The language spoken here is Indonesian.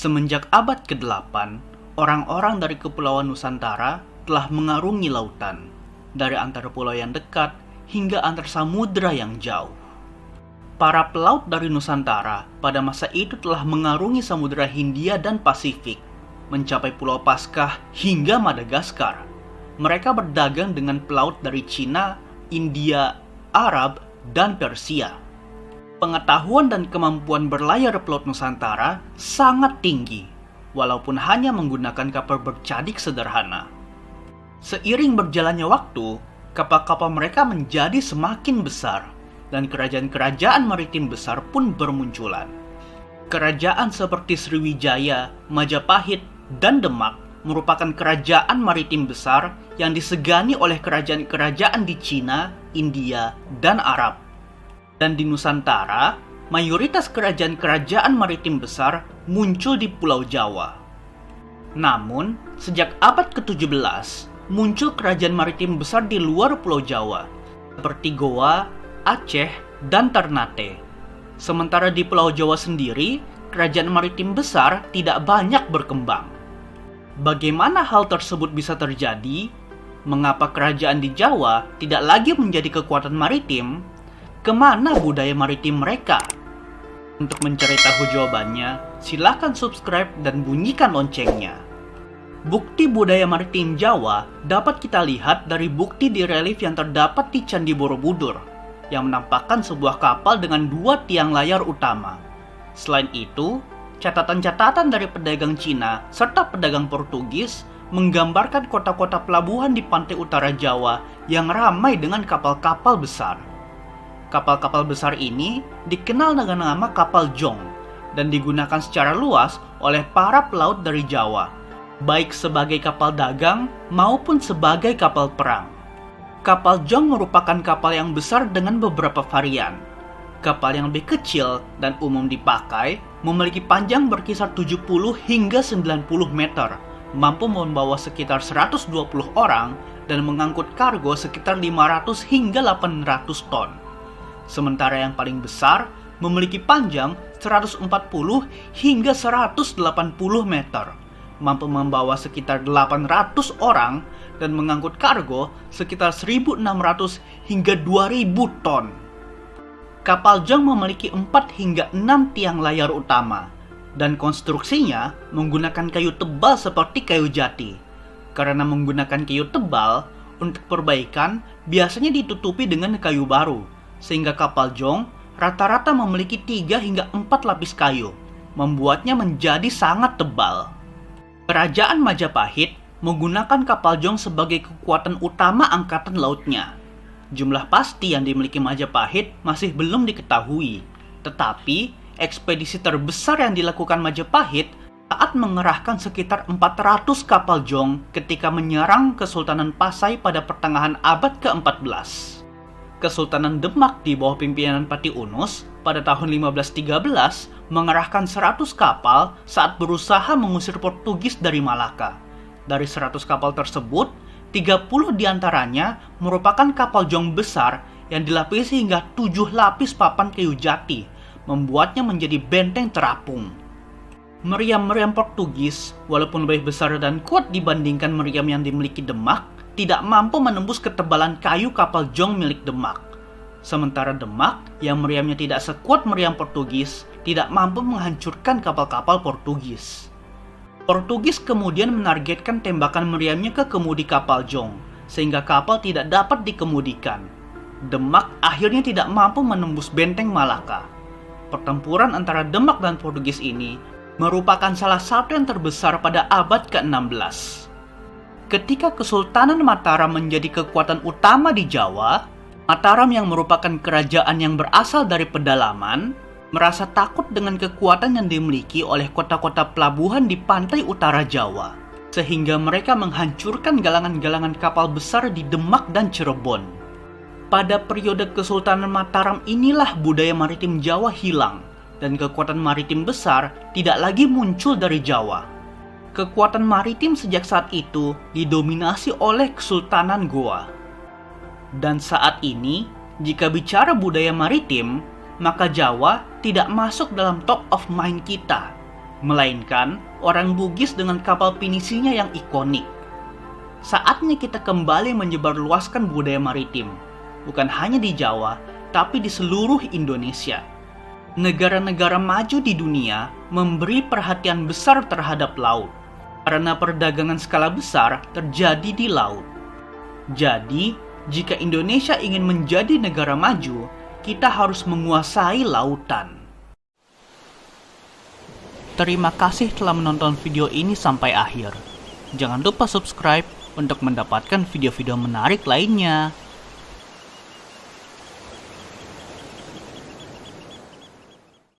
Semenjak abad ke-8, orang-orang dari Kepulauan Nusantara telah mengarungi lautan, dari antara pulau yang dekat hingga antar samudera yang jauh. Para pelaut dari Nusantara pada masa itu telah mengarungi Samudra Hindia dan Pasifik, mencapai Pulau Paskah hingga Madagaskar. Mereka berdagang dengan pelaut dari Cina, India, Arab, dan Persia. Pengetahuan dan kemampuan berlayar pelaut Nusantara sangat tinggi, walaupun hanya menggunakan kapal bercadik sederhana. Seiring berjalannya waktu, kapal-kapal mereka menjadi semakin besar, dan kerajaan-kerajaan maritim besar pun bermunculan. Kerajaan seperti Sriwijaya, Majapahit, dan Demak merupakan kerajaan maritim besar yang disegani oleh kerajaan-kerajaan di Cina, India, dan Arab. Dan di Nusantara, mayoritas kerajaan-kerajaan maritim besar muncul di Pulau Jawa. Namun, sejak abad ke-17, muncul kerajaan maritim besar di luar Pulau Jawa, seperti Goa, Aceh, dan Ternate. Sementara di Pulau Jawa sendiri, kerajaan maritim besar tidak banyak berkembang. Bagaimana hal tersebut bisa terjadi? Mengapa kerajaan di Jawa tidak lagi menjadi kekuatan maritim? Kemana budaya maritim mereka? Untuk mencari tahu jawabannya, silakan subscribe dan bunyikan loncengnya. Bukti budaya maritim Jawa dapat kita lihat dari bukti di relief yang terdapat di Candi Borobudur, yang menampakkan sebuah kapal dengan 2 tiang layar utama. Selain itu, catatan-catatan dari pedagang Cina serta pedagang Portugis menggambarkan kota-kota pelabuhan di pantai utara Jawa yang ramai dengan kapal-kapal besar. Kapal-kapal besar ini dikenal dengan nama kapal jong dan digunakan secara luas oleh para pelaut dari Jawa, baik sebagai kapal dagang maupun sebagai kapal perang. Kapal jong merupakan kapal yang besar dengan beberapa varian. Kapal yang lebih kecil dan umum dipakai memiliki panjang berkisar 70 hingga 90 meter, mampu membawa sekitar 120 orang dan mengangkut kargo sekitar 500 hingga 800 ton. Sementara yang paling besar memiliki panjang 140 hingga 180 meter, mampu membawa sekitar 800 orang dan mengangkut kargo sekitar 1.600 hingga 2.000 ton. Kapal jong memiliki 4 hingga 6 tiang layar utama, dan konstruksinya menggunakan kayu tebal seperti kayu jati. Karena menggunakan kayu tebal, untuk perbaikan biasanya ditutupi dengan kayu baru, sehingga kapal jong rata-rata memiliki 3 hingga 4 lapis kayu, membuatnya menjadi sangat tebal. Kerajaan Majapahit menggunakan kapal jong sebagai kekuatan utama angkatan lautnya. Jumlah pasti yang dimiliki Majapahit masih belum diketahui, tetapi ekspedisi terbesar yang dilakukan Majapahit saat mengerahkan sekitar 400 kapal jong ketika menyerang Kesultanan Pasai pada pertengahan abad ke-14. Kesultanan Demak di bawah pimpinan Pati Unus pada tahun 1513 mengerahkan 100 kapal saat berusaha mengusir Portugis dari Malaka. Dari 100 kapal tersebut, 30 diantaranya merupakan kapal jong besar yang dilapisi hingga 7 lapis papan kayu jati, membuatnya menjadi benteng terapung. Meriam-meriam Portugis, walaupun lebih besar dan kuat dibandingkan meriam yang dimiliki Demak, tidak mampu menembus ketebalan kayu kapal jong milik Demak. Sementara Demak, yang meriamnya tidak sekuat meriam Portugis, tidak mampu menghancurkan kapal-kapal Portugis. Portugis kemudian menargetkan tembakan meriamnya ke kemudi kapal jong, sehingga kapal tidak dapat dikemudikan. Demak akhirnya tidak mampu menembus benteng Malaka. Pertempuran antara Demak dan Portugis ini merupakan salah satu yang terbesar pada abad ke-16. Ketika Kesultanan Mataram menjadi kekuatan utama di Jawa, Mataram yang merupakan kerajaan yang berasal dari pedalaman, merasa takut dengan kekuatan yang dimiliki oleh kota-kota pelabuhan di pantai utara Jawa, sehingga mereka menghancurkan galangan-galangan kapal besar di Demak dan Cirebon. Pada periode Kesultanan Mataram inilah budaya maritim Jawa hilang, dan kekuatan maritim besar tidak lagi muncul dari Jawa. Kekuatan maritim sejak saat itu didominasi oleh Kesultanan Goa. Dan saat ini, jika bicara budaya maritim, maka Jawa tidak masuk dalam top of mind kita. melainkan orang Bugis dengan kapal pinisinya yang ikonik. Saatnya kita kembali menyebarluaskan budaya maritim, bukan hanya di Jawa, tapi di seluruh Indonesia. Negara-negara maju di dunia memberi perhatian besar terhadap laut, karena perdagangan skala besar terjadi di laut. Jadi, jika Indonesia ingin menjadi negara maju, kita harus menguasai lautan. Terima kasih telah menonton video ini sampai akhir. Jangan lupa subscribe untuk mendapatkan video-video menarik lainnya.